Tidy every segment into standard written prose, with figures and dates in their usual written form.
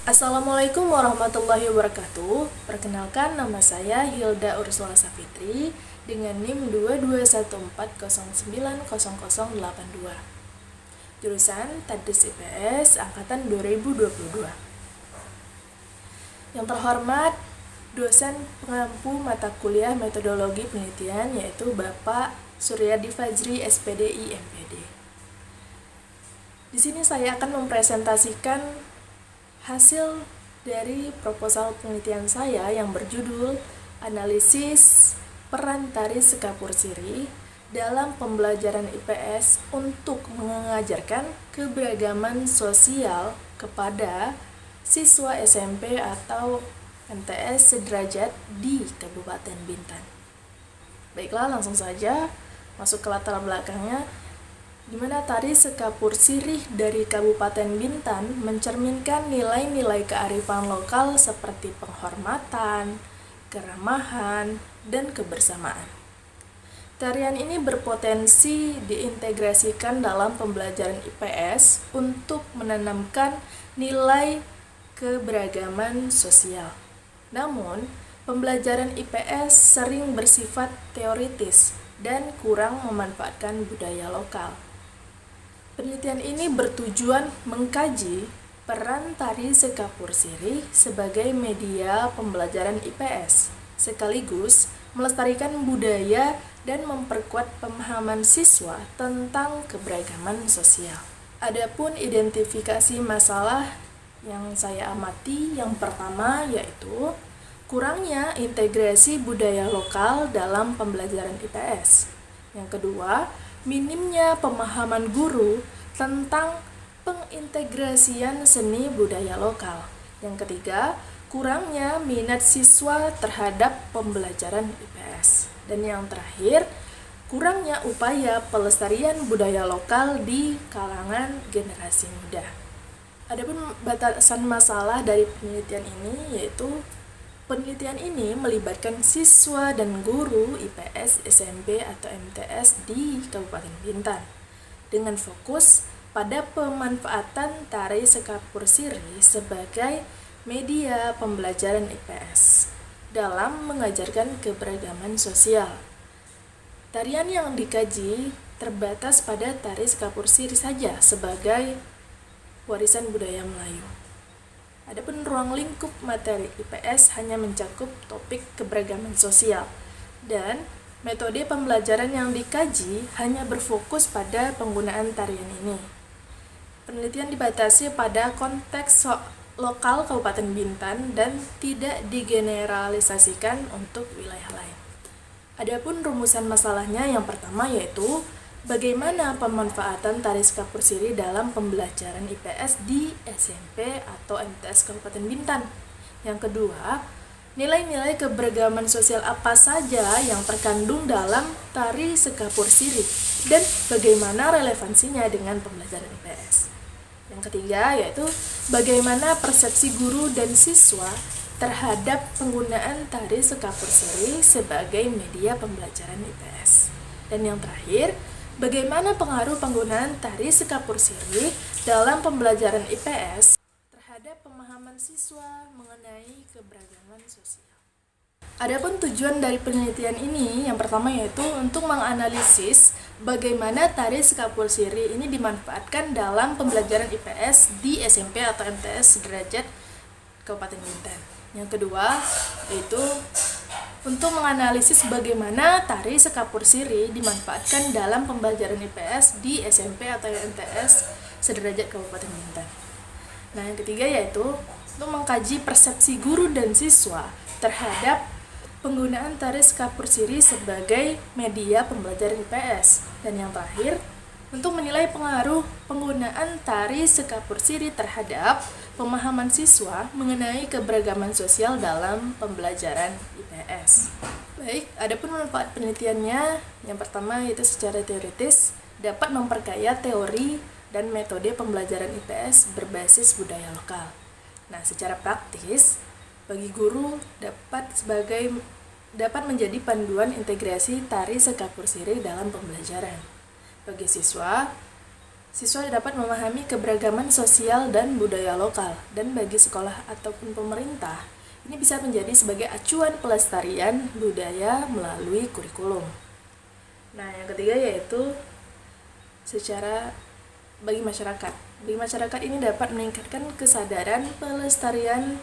Assalamualaikum warahmatullahi wabarakatuh. Perkenalkan, nama saya Hilda Ursula Safitri dengan NIM 22140900082. Jurusan Tadris IPS angkatan 2022. Yang terhormat dosen pengampu mata kuliah metodologi penelitian yaitu Bapak Suryadi Fajri SPDI MPD. Di sini saya akan mempresentasikan hasil dari proposal penelitian saya yang berjudul Analisis Peran Tari Sekapur Siri dalam Pembelajaran IPS untuk mengajarkan keberagaman sosial kepada siswa SMP atau MTS sederajat di Kabupaten Bintan. Baiklah, langsung saja masuk ke latar belakangnya, di mana tari sekapur sirih dari Kabupaten Bintan mencerminkan nilai-nilai kearifan lokal seperti penghormatan, keramahan, dan kebersamaan. Tarian ini berpotensi diintegrasikan dalam pembelajaran IPS untuk menanamkan nilai keberagaman sosial. Namun, pembelajaran IPS sering bersifat teoritis dan kurang memanfaatkan budaya lokal. Penelitian ini bertujuan mengkaji peran tari sekapur sirih sebagai media pembelajaran IPS, sekaligus melestarikan budaya dan memperkuat pemahaman siswa tentang keberagaman sosial. Adapun identifikasi masalah yang saya amati, yang pertama yaitu kurangnya integrasi budaya lokal dalam pembelajaran IPS. Yang kedua, minimnya pemahaman guru tentang pengintegrasian seni budaya lokal. Yang ketiga, kurangnya minat siswa terhadap pembelajaran IPS. Dan yang terakhir, kurangnya upaya pelestarian budaya lokal di kalangan generasi muda. Adapun batasan masalah dari penelitian ini yaitu penelitian ini melibatkan siswa dan guru IPS SMP atau MTS di Kabupaten Bintan dengan fokus pada pemanfaatan tari sekapur sirih sebagai media pembelajaran IPS dalam mengajarkan keberagaman sosial. Tarian yang dikaji terbatas pada tari sekapur sirih saja sebagai warisan budaya Melayu. Adapun ruang lingkup materi IPS hanya mencakup topik keberagaman sosial dan metode pembelajaran yang dikaji hanya berfokus pada penggunaan tarian ini. Penelitian dibatasi pada konteks lokal Kabupaten Bintan dan tidak digeneralisasikan untuk wilayah lain. Adapun rumusan masalahnya yang pertama yaitu bagaimana pemanfaatan tari sekapur sirih dalam pembelajaran IPS di SMP atau MTS Kabupaten Bintan. Yang kedua, nilai-nilai keberagaman sosial apa saja yang terkandung dalam tari sekapur sirih dan bagaimana relevansinya dengan pembelajaran IPS. Yang ketiga yaitu bagaimana persepsi guru dan siswa terhadap penggunaan tari sekapur sirih sebagai media pembelajaran IPS. Dan yang terakhir, bagaimana pengaruh penggunaan tari sekapur sirih dalam pembelajaran IPS terhadap pemahaman siswa mengenai keberagaman sosial. Adapun tujuan dari penelitian ini yang pertama yaitu untuk menganalisis bagaimana tari sekapur sirih ini dimanfaatkan dalam pembelajaran IPS di SMP atau MTS sederajat Kabupaten Bintan. Yang kedua yaitu untuk menganalisis bagaimana tari sekapur sirih dimanfaatkan dalam pembelajaran IPS di SMP atau MTS sederajat Kabupaten Bintan. Nah, yang ketiga yaitu untuk mengkaji persepsi guru dan siswa terhadap penggunaan tari sekapur sirih sebagai media pembelajaran IPS. Dan yang terakhir, untuk menilai pengaruh penggunaan tari sekapur sirih terhadap pemahaman siswa mengenai keberagaman sosial dalam pembelajaran IPS. Baik, adapun manfaat penelitiannya, yang pertama yaitu secara teoritis dapat memperkaya teori dan metode pembelajaran IPS berbasis budaya lokal. Nah, secara praktis, bagi guru dapat menjadi panduan integrasi tari sekapur sirih dalam pembelajaran. Bagi siswa, Siswa dapat memahami keberagaman sosial dan budaya lokal, dan bagi sekolah ataupun pemerintah, ini bisa menjadi sebagai acuan pelestarian budaya melalui kurikulum. Nah, yang ketiga yaitu secara bagi masyarakat. Bagi masyarakat ini dapat meningkatkan kesadaran pelestarian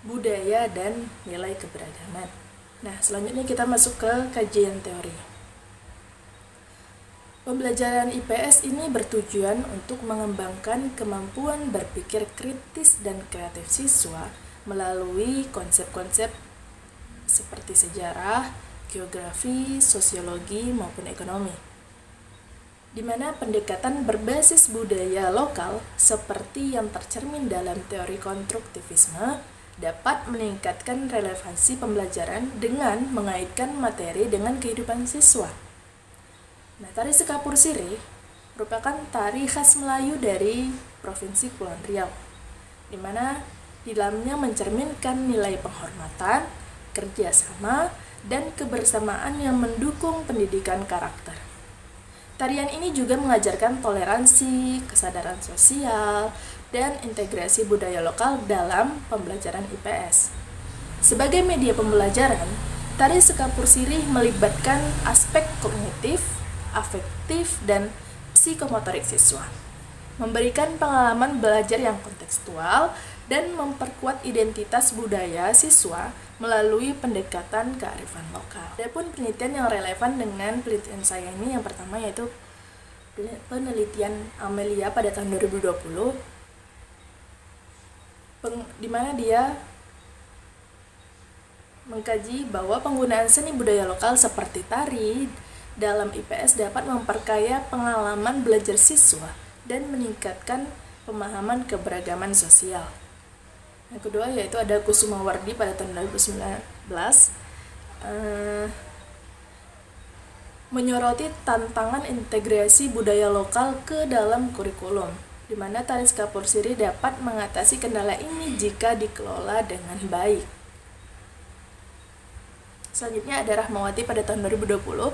budaya dan nilai keberagaman. Nah, selanjutnya kita masuk ke kajian teori. Pembelajaran IPS ini bertujuan untuk mengembangkan kemampuan berpikir kritis dan kreatif siswa melalui konsep-konsep seperti sejarah, geografi, sosiologi, maupun ekonomi, di mana pendekatan berbasis budaya lokal seperti yang tercermin dalam teori konstruktivisme dapat meningkatkan relevansi pembelajaran dengan mengaitkan materi dengan kehidupan siswa. Nah, tari Sekapur Sirih merupakan tari khas Melayu dari Provinsi Kepulauan Riau, di mana di dalamnya mencerminkan nilai penghormatan, kerjasama, dan kebersamaan yang mendukung pendidikan karakter. Tarian ini juga mengajarkan toleransi, kesadaran sosial, dan integrasi budaya lokal dalam pembelajaran IPS. Sebagai media pembelajaran, tari Sekapur Sirih melibatkan aspek kognitif, afektif, dan psikomotorik siswa, memberikan pengalaman belajar yang kontekstual dan memperkuat identitas budaya siswa melalui pendekatan kearifan lokal. Adapun penelitian yang relevan dengan penelitian saya ini yang pertama yaitu penelitian Amelia pada tahun 2020, di mana dia mengkaji bahwa penggunaan seni budaya lokal seperti tari dalam IPS dapat memperkaya pengalaman belajar siswa dan meningkatkan pemahaman keberagaman sosial. Yang kedua yaitu ada Kusumawardi pada tahun 2019 menyoroti tantangan integrasi budaya lokal ke dalam kurikulum, di mana tari Sekapur Sirih dapat mengatasi kendala ini jika dikelola dengan baik. Selanjutnya ada Rahmawati pada tahun 2020.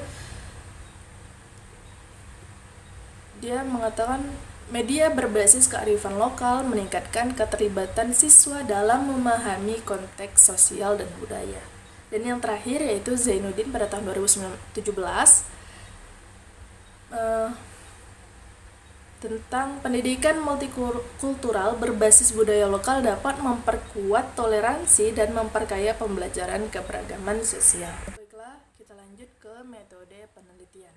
Dia mengatakan media berbasis kearifan lokal meningkatkan keterlibatan siswa dalam memahami konteks sosial dan budaya. Dan yang terakhir yaitu Zainuddin pada tahun 2017 tentang pendidikan multikultural berbasis budaya lokal dapat memperkuat toleransi dan memperkaya pembelajaran keberagaman sosial. Baiklah, kita lanjut ke metode penelitian.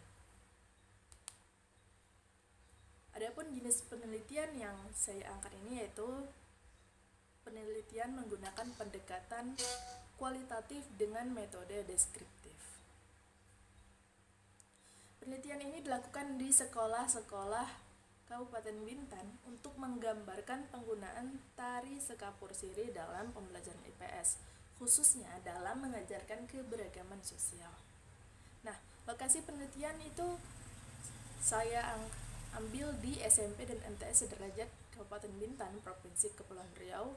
Adapun jenis penelitian yang saya angkat ini yaitu penelitian menggunakan pendekatan kualitatif dengan metode deskriptif. Penelitian ini dilakukan di sekolah-sekolah Kabupaten Bintan untuk menggambarkan penggunaan tari Sekapur Sirih dalam pembelajaran IPS, khususnya dalam mengajarkan keberagaman sosial. Nah, lokasi penelitian itu saya ambil di SMP dan MTS Sederajat Kabupaten Bintan, Provinsi Kepulauan Riau,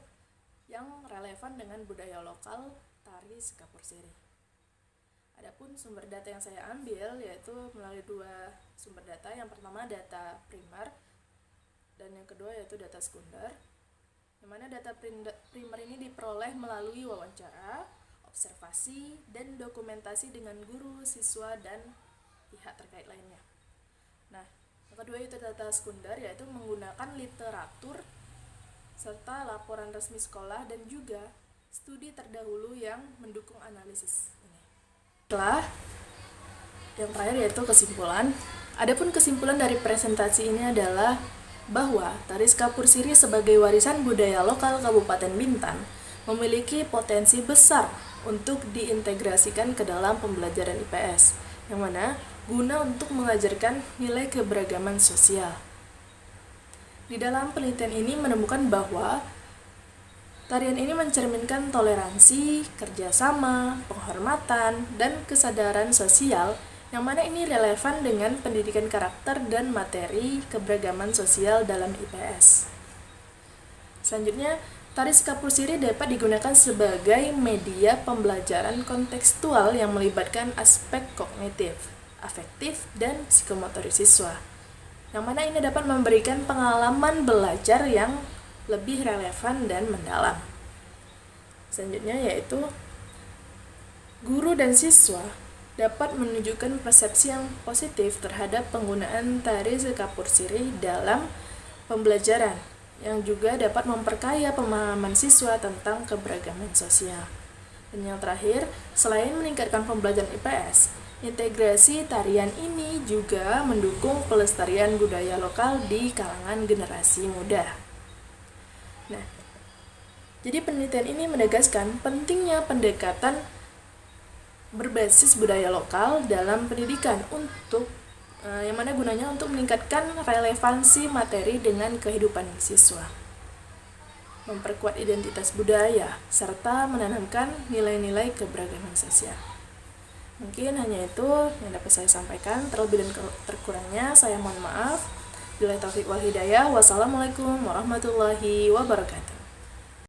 yang relevan dengan budaya lokal tari Sekapur Sirih. Adapun sumber data yang saya ambil yaitu melalui dua sumber data. Yang pertama data primer dan yang kedua yaitu data sekunder. Di mana data primer ini diperoleh melalui wawancara, observasi, dan dokumentasi dengan guru, siswa, dan pihak terkait lainnya. Nah, yang kedua itu data sekunder, yaitu menggunakan literatur serta laporan resmi sekolah dan juga studi terdahulu yang mendukung analisis ini. Setelah yang terakhir yaitu kesimpulan. Adapun kesimpulan dari presentasi ini adalah bahwa tari Sekapur Sirih sebagai warisan budaya lokal Kabupaten Bintan memiliki potensi besar untuk diintegrasikan ke dalam pembelajaran IPS, yang mana guna untuk mengajarkan nilai keberagaman sosial. Di dalam penelitian ini menemukan bahwa tarian ini mencerminkan toleransi, kerjasama, penghormatan, dan kesadaran sosial, yang mana ini relevan dengan pendidikan karakter dan materi keberagaman sosial dalam IPS. Selanjutnya, tari Sekapur Sirih dapat digunakan sebagai media pembelajaran kontekstual yang melibatkan aspek kognitif, afektif, dan psikomotorik siswa. yang mana ini dapat memberikan pengalaman belajar yang lebih relevan dan mendalam. Selanjutnya yaitu guru dan siswa dapat menunjukkan persepsi yang positif terhadap penggunaan tari sekapur sirih dalam pembelajaran, yang juga dapat memperkaya pemahaman siswa tentang keberagaman sosial. Dan yang terakhir, selain meningkatkan pembelajaran IPS, integrasi tarian ini juga mendukung pelestarian budaya lokal di kalangan generasi muda. Nah, jadi penelitian ini menegaskan pentingnya pendekatan berbasis budaya lokal dalam pendidikan untuk yang mana gunanya untuk meningkatkan relevansi materi dengan kehidupan siswa, memperkuat identitas budaya, serta menanamkan nilai-nilai keberagaman sosial. Mungkin hanya itu yang dapat saya sampaikan. Terlebih dan terkurangnya saya mohon maaf. Billahi taufiq wal hidayah. Wassalamualaikum warahmatullahi wabarakatuh.